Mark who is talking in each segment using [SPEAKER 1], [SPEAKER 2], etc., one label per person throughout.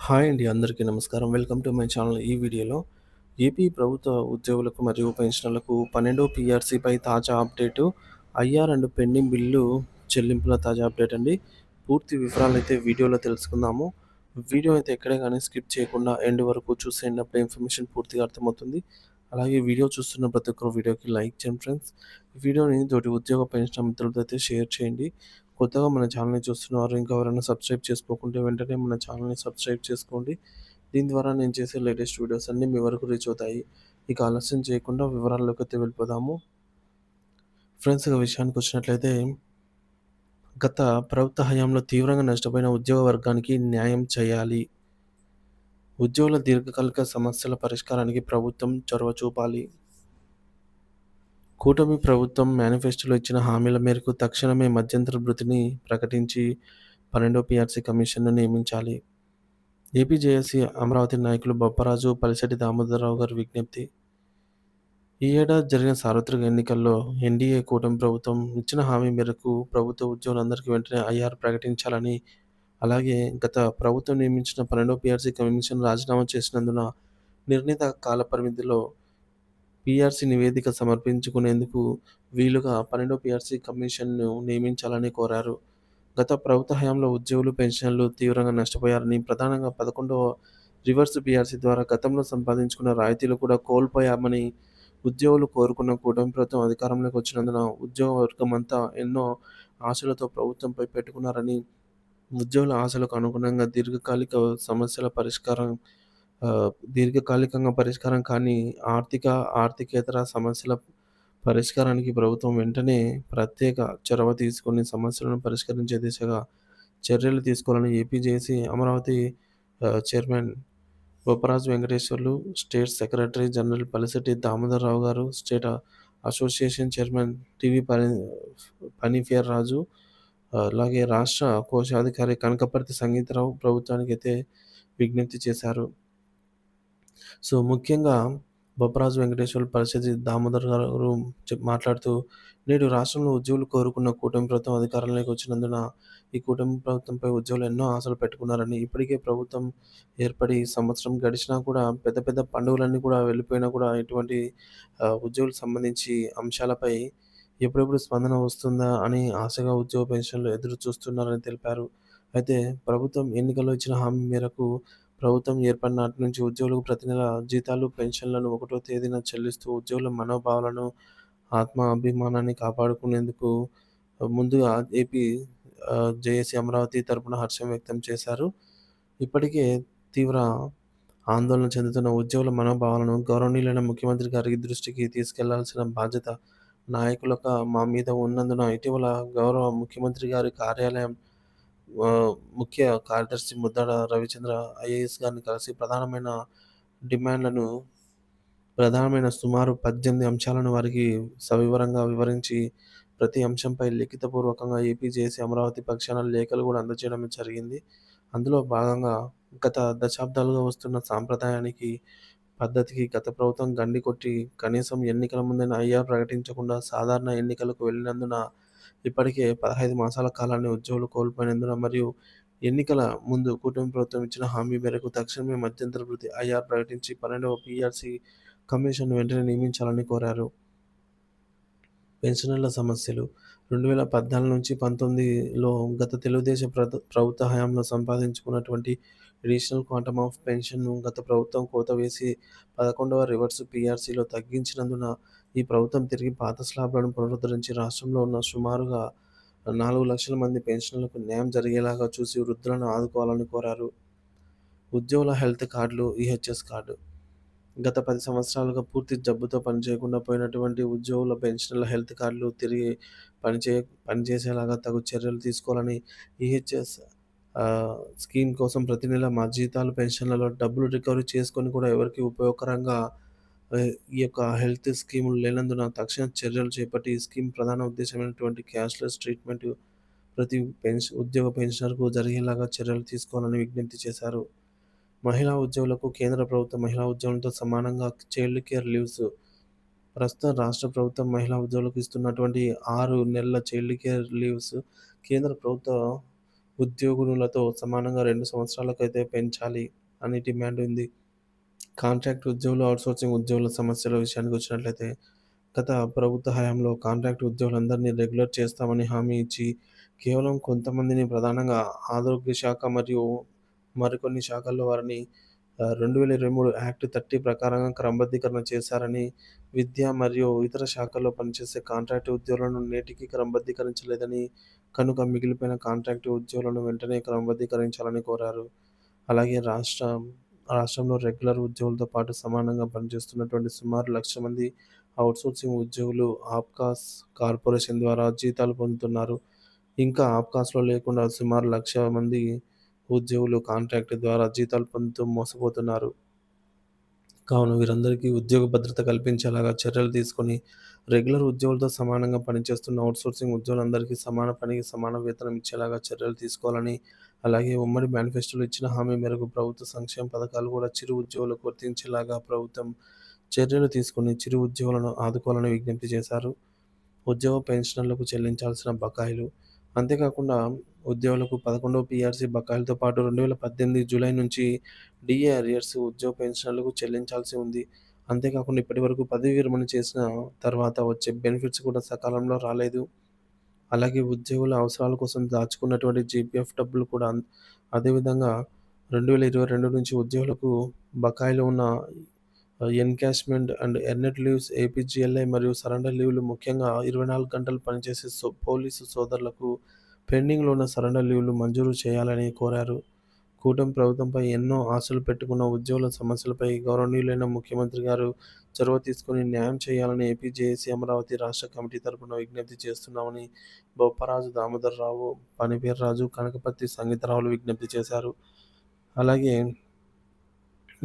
[SPEAKER 1] Hi అండి. అందరికీ నమస్కారం. Welcome to my channel. ఈ వీడియోలో ఏపీ ప్రభుత్వ ఉద్యోగులకు మరియు పెన్షనర్లకు 12 పీఆర్సీపై తాజా update, IR and pending bill చెల్లింపుల తాజా అప్డేట్ అండి. పూర్తి వివరాలైతే వీడియోలో తెలుసుకుందాము. వీడియో అయితే ఎక్కడే గానీ స్కిప్ చేయకుండా ఎండ్ వరకు చూసేయండి. అప్పుడే ఇన్ఫర్మేషన్ పూర్తిగా అర్థమవుతుంది. అలాగే వీడియో చూస్తున్న ప్రతి ఒక్కరు వీడియోకి లైక్ చేయండి ఫ్రెండ్స్. ఈ వీడియోని తోటి ఉద్యోగ పెన్షన్ మిత్రులతో అయితే షేర్ చేయండి. కొత్తగా మన ఛానల్‌ని చూస్తున్నవారు ఇంకా ఎవరైనా సబ్స్క్రైబ్ చేసుకోకుంటే వెంటనే మన ఛానల్‌ని సబ్స్క్రైబ్ చేసుకోండి. దీని ద్వారా నేను చేసే లేటెస్ట్ వీడియోస్ అన్నీ మీ వరకు రీచ్ అవుతాయి. ఇక ఆలస్యం చేయకుండా వివరాల్లోకైతే వెళ్ళిపోదాము. ఫ్రెండ్స్, ఇక విషయానికొచ్చినట్లయితే గత ప్రభుత్వ హయాంలో తీవ్రంగా నష్టపోయిన ఉద్యోగ వర్గానికి న్యాయం చేయాలి. ఉద్యోగుల దీర్ఘకాలిక సమస్యల పరిష్కారానికి ప్రభుత్వం చొరవ చూపాలి. కూటమి ప్రభుత్వం మేనిఫెస్టోలో ఇచ్చిన హామీల మేరకు తక్షణమే మధ్యంతర భృతిని ప్రకటించి 12 పీఆర్సీ కమిషన్‌ను నియమించాలి. ఏపీ జేఏసీ అమరావతి నాయకులు బొప్పరాజు, పలిశెట్టి దామోదరరావు గారి విజ్ఞప్తి. ఈ ఏడాది జరిగిన సార్వత్రిక ఎన్నికల్లో ఎన్డీఏ కూటమి ప్రభుత్వం ఇచ్చిన హామీ మేరకు ప్రభుత్వ ఉద్యోగులందరికీ వెంటనే ఐఆర్ ప్రకటించాలని, అలాగే గత ప్రభుత్వం నియమించిన 12 పీఆర్సీ కమిషన్ రాజీనామా చేసినందున నిర్ణీత కాల పరిమితిలో పీఆర్సీ నివేదిక సమర్పించుకునేందుకు వీలుగా 12 పీఆర్సీ కమిషన్‌ను నియమించాలని కోరారు. గత ప్రభుత్వ హయాంలో ఉద్యోగులు, పెన్షనర్లు తీవ్రంగా నష్టపోయారని, ప్రధానంగా 11వ రివర్స్ పీఆర్సీ ద్వారా గతంలో సంపాదించుకున్న రాయితీలు కూడా కోల్పోయామని ఉద్యోగులు కోరుకున్న కూటమి ప్రభుత్వం అధికారంలోకి వచ్చినందున ఉద్యోగ వర్గమంతా ఎన్నో ఆశలతో ప్రభుత్వంపై పెట్టుకున్నారని, ఉద్యోగుల ఆశలకు అనుగుణంగా సమస్యల పరిష్కారం దీర్ఘకాలికంగా పరిష్కారం కాని ఆర్థికేతర సమస్యల పరిష్కారానికి ప్రభుత్వం వెంటనే ప్రత్యేక చొరవ తీసుకొని సమస్యలను పరిష్కరించే దిశగా చర్యలు తీసుకోవాలని AP JAC Amaravati chairman Bopparaju Venkateswarlu, state secretary general Palisetti Damodara Rao గారు, స్టేట్ అసోసియేషన్ చైర్మన్ పనిఫేర్ రాజు, అలాగే రాష్ట్ర కోశాధికారి కనకపర్తి సంగీతరావు ప్రభుత్వానికైతే విజ్ఞప్తి చేశారు. ముఖ్యంగా బొప్పరాజు వెంకటేశ్వర్లు, పరిషత్ దామోదర్ గారు మాట్లాడుతూ, నేడు రాష్ట్రంలో ఉద్యోగులు కోరుకున్న కూటమి ప్రభుత్వం అధికారంలోకి వచ్చినందున ఈ కూటమి ప్రభుత్వంపై ఉద్యోగులు ఎన్నో ఆశలు పెట్టుకున్నారని, ఇప్పటికే ప్రభుత్వం ఏర్పడి సంవత్సరం గడిచినా కూడా పెద్ద పెద్ద పండుగలన్నీ కూడా వెళ్ళిపోయినా కూడా ఎటువంటి ఉద్యోగులకు సంబంధించి అంశాలపై ఎప్పుడెప్పుడు స్పందన వస్తుందా అని ఆశగా ఉద్యోగ పెన్షన్లు ఎదురు చూస్తున్నారని తెలిపారు. అయితే ప్రభుత్వం ఎన్నికల్లో ఇచ్చిన హామీ మేరకు ప్రభుత్వం ఏర్పడిన నాటి నుంచి ఉద్యోగులకు ప్రతి నెల జీతాలు, పెన్షన్లను 1వ తేదీన చెల్లిస్తూ ఉద్యోగుల మనోభావాలను, ఆత్మాభిమానాన్ని కాపాడుకునేందుకు ముందుగా ఏపీ జేఏసీ అమరావతి తరపున హర్షం వ్యక్తం చేశారు. ఇప్పటికే తీవ్ర ఆందోళన చెందుతున్న ఉద్యోగుల మనోభావాలను గౌరవనీయులైన ముఖ్యమంత్రి గారి దృష్టికి తీసుకెళ్లాల్సిన బాధ్యత నాయకులుగా మా మీద ఉన్నందున ఇటీవల గౌరవ ముఖ్యమంత్రి గారి కార్యాలయం ముఖ్య కార్యదర్శి ముద్దాడ రవిచంద్ర ఐఏఎస్ గారిని కలిసి డిమాండ్లను ప్రధానమైన సుమారు 18 అంశాలను వారికి సవివరంగా వివరించి, ప్రతి అంశంపై లిఖితపూర్వకంగా ఏపీ జేఏసీ అమరావతి పక్షాన లేఖలు కూడా అందజేయడం జరిగింది. అందులో భాగంగా గత దశాబ్దాలుగా వస్తున్న సాంప్రదాయానికి, పద్ధతికి గత ప్రభుత్వం గండి కొట్టి కనీసం ఎన్నికల ముందైనా ఐఆర్ ప్రకటించకుండా సాధారణ ఎన్నికలకు వెళ్ళినందున ఇప్పటికే 15 మాసాల కాలాన్ని ఉద్యోగులు కోల్పోయినందున, మరియు ఎన్నికల ముందు కూటమి ప్రభుత్వం ఇచ్చిన హామీ మేరకు తక్షణమే మధ్యంతర భృతి ఐఆర్ ప్రకటించి 12వ పీఆర్సీ కమిషన్‌ను వెంటనే నియమించాలని కోరారు. పెన్షనర్ల సమస్యలు 2014-19లో గత తెలుగుదేశం ప్రభుత్వ హయాంలో సంపాదించుకున్నటువంటి అడిషనల్ క్వాంటమ్ ఆఫ్ పెన్షన్‌ను గత ప్రభుత్వం కోత వేసి 11వ రివర్స్ పీఆర్సీలో తగ్గించినందున ఈ ప్రభుత్వం తిరిగి పాత స్లాబ్‌లను పునరుద్ధరించి రాష్ట్రంలో ఉన్న సుమారుగా 4,00,000 మంది పెన్షనర్లకు న్యాయం జరిగేలాగా చూసి వృద్ధులను ఆదుకోవాలని కోరారు. ఉద్యోగుల హెల్త్ కార్డులు, ఈహెచ్ఎస్ కార్డు. గత 10 సంవత్సరాలుగా పూర్తి జబ్బుతో పనిచేయకుండా పోయినటువంటి ఉద్యోగుల పెన్షనర్ల హెల్త్ కార్డులు తిరిగి పనిచే పనిచేసేలాగా తగు చర్యలు తీసుకోవాలని, ఈహెచ్ఎస్ స్కీమ్ కోసం ప్రతి నెల మా జీతాలు, పెన్షన్లలో డబ్బులు రికవరీ చేసుకొని కూడా ఎవరికీ ఉపయోగకరంగా ఈ యొక్క హెల్త్ స్కీములు లేనందున తక్షణ చర్యలు చేపట్టి ఈ స్కీమ్ ప్రధాన ఉద్దేశమైనటువంటి క్యాష్‌లెస్ ట్రీట్మెంట్ ప్రతి ఉద్యోగ పెన్షనర్‌కు జరిగేలాగా చర్యలు తీసుకోవాలని విజ్ఞప్తి చేశారు. మహిళా ఉద్యోగులకు కేంద్ర ప్రభుత్వ మహిళా ఉద్యోగులతో సమానంగా చైల్డ్ కేర్ లీవ్స్. ప్రస్తుతం రాష్ట్ర ప్రభుత్వం మహిళా ఉద్యోగులకు ఇస్తున్నటువంటి 6 నెలల చైల్డ్ కేర్ లీవ్స్ కేంద్ర ప్రభుత్వ ఉద్యోగులతో సమానంగా 2 సంవత్సరాలకైతే పెంచాలి అని డిమాండ్ ఉంది. కాంట్రాక్ట్ ఉద్యోగులు, ఔట్‌సోర్సింగ్ ఉద్యోగుల సమస్యల విషయానికొచ్చినట్లయితే, గత ప్రభుత్వ హయాంలో కాంట్రాక్ట్ ఉద్యోగులందరినీ రెగ్యులర్ చేస్తామని హామీ ఇచ్చి, కేవలం కొంతమందిని ప్రధానంగా ఆరోగ్య శాఖ మరియు మరికొన్ని శాఖల్లో వారిని 2023 యాక్ట్ 30 ప్రకారంగా క్రమబద్ధీకరణ చేశారని, విద్య మరియు ఇతర శాఖల్లో పనిచేసే కాంట్రాక్ట్ ఉద్యోగులను నేటికి క్రమబద్ధీకరించలేదని, కనుక మిగిలిపోయిన కాంట్రాక్ట్ ఉద్యోగులను వెంటనే క్రమబద్ధీకరించాలని కోరారు. అలాగే రాష్ట్రంలో రెగ్యులర్ ఉద్యోగులతో పాటు సమానంగా పనిచేస్తున్నటువంటి సుమారు 1,00,000 మంది ఔట్‌సోర్సింగ్ ఉద్యోగులు ఆప్కాస్ కార్పొరేషన్ ద్వారా జీతాలు పొందుతున్నారు. ఇంకా ఆప్కాస్‌లో లేకుండా సుమారు 1,00,000 మంది ఉద్యోగులు కాంట్రాక్ట్ ద్వారా జీతాలు పొందుతూ మోసపోతున్నారు. కావున వీరందరికీ ఉద్యోగ భద్రత కల్పించేలాగా చర్యలు తీసుకొని, రెగ్యులర్ ఉద్యోగులతో సమానంగా పనిచేస్తున్న ఔట్‌సోర్సింగ్ ఉద్యోగులందరికీ సమాన పనికి సమాన వేతనం ఇచ్చేలాగా చర్యలు తీసుకోవాలని, అలాగే ఉమ్మడి మేనిఫెస్టోలో ఇచ్చిన హామీ మేరకు ప్రభుత్వ సంక్షేమ పథకాలు కూడా చిరు ఉద్యోగులకు వర్తించేలాగా ప్రభుత్వం చర్యలు తీసుకొని చిరు ఉద్యోగులను ఆదుకోవాలని విజ్ఞప్తి చేశారు. ఉద్యోగ పెన్షనర్లకు చెల్లించాల్సిన బకాయిలు. అంతేకాకుండా ఉద్యోగులకు 11వ పీఆర్సీ బకాయిలతో పాటు 2018 జూలై నుంచి డీఏ అరియర్స్ ఉద్యోగ పెన్షనర్లకు చెల్లించాల్సి ఉంది. అంతేకాకుండా ఇప్పటివరకు పదవీ విరమణ చేసిన తర్వాత వచ్చే బెనిఫిట్స్ కూడా సకాలంలో రాలేదు. అలాగే ఉద్యోగుల అవసరాల కోసం దాచుకున్నటువంటి జీపీఎఫ్ డబ్బులు కూడా అదేవిధంగా 2022 నుంచి ఉద్యోగులకు బకాయిలు ఉన్న encashment and earned leaves, APGLI మరియు సరెండర్ లీవ్‌లు ముఖ్యంగా 24 గంటలు పనిచేసే పోలీసు సోదరులకు పెండింగ్‌లో ఉన్న సరెండర్ లీవ్‌లు మంజూరు చేయాలని కోరారు. కూటమి ప్రభుత్వంపై ఎన్నో ఆశలు పెట్టుకున్న ఉద్యోగుల సమస్యలపై గౌరవనీయులైన ముఖ్యమంత్రి గారు చొరవ తీసుకొని న్యాయం చేయాలని ఏపీ జేఏసీ అమరావతి రాష్ట్ర కమిటీ తరపున విజ్ఞప్తి చేస్తున్నామని బొప్పరాజు దామోదరరావు, పనిపేర్రాజు, కనకపర్తి సంగీతరావులు విజ్ఞప్తి చేశారు. అలాగే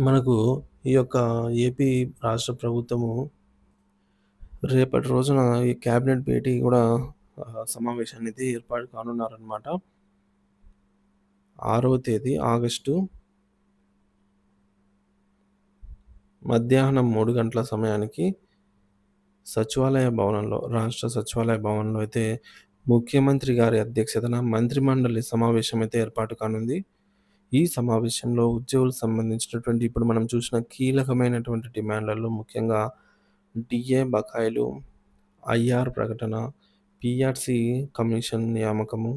[SPEAKER 1] మనకు ఈ యొక్క ఏపీ రాష్ట్ర ప్రభుత్వము రేపటి రోజున ఈ క్యాబినెట్ భేటీ కూడా సమావేశాన్నయితే ఏర్పాటు కానున్నారనమాట. 6వ తేదీ ఆగస్టు మధ్యాహ్నం 3 గంటల సమయానికి సచివాలయ భవనంలో, రాష్ట్ర సచివాలయ భవనంలో అయితే ముఖ్యమంత్రి గారి అధ్యక్షతన మంత్రిమండలి సమావేశం అయితే ఏర్పాటు కానుంది. ఈ సమావేశంలో ఉద్యోగులకు సంబంధించినటువంటి ఇప్పుడు మనం చూసిన కీలకమైనటువంటి డిమాండ్లలో ముఖ్యంగా డీఏ బకాయిలు, ఐఆర్ ప్రకటన, పీఆర్సీ కమిషన్ నియామకము,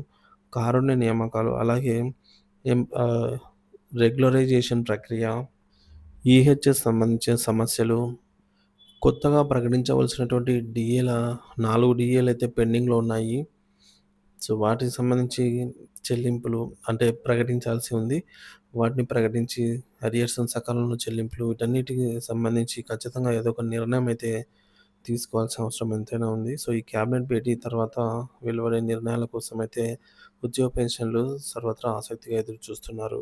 [SPEAKER 1] కారుణ్య నియామకాలు, అలాగే ఎం ఆహ్, రెగ్యులరైజేషన్ ప్రక్రియ, ఈహెచ్ఎస్ సంబంధించిన సమస్యలు, కొత్తగా ప్రకటించవలసినటువంటి 4 డీఏలయితే పెండింగ్‌లో ఉన్నాయి. సో, వాటికి సంబంధించి చెల్లింపులు అంటే ప్రకటించాల్సి ఉంది. వాటిని ప్రకటించి అరియర్స్‌ను సకాలంలో చెల్లింపులు వీటన్నిటికి సంబంధించి ఖచ్చితంగా ఏదో ఒక నిర్ణయం అయితే తీసుకోవాల్సిన అవసరం ఎంతైనా ఉంది. సో, ఈ క్యాబినెట్ భేటీ తర్వాత వెలువడే నిర్ణయాల కోసమైతే ఉద్యోగ పెన్షన్‌లు సర్వత్రా ఆసక్తిగా ఎదురు చూస్తున్నారు.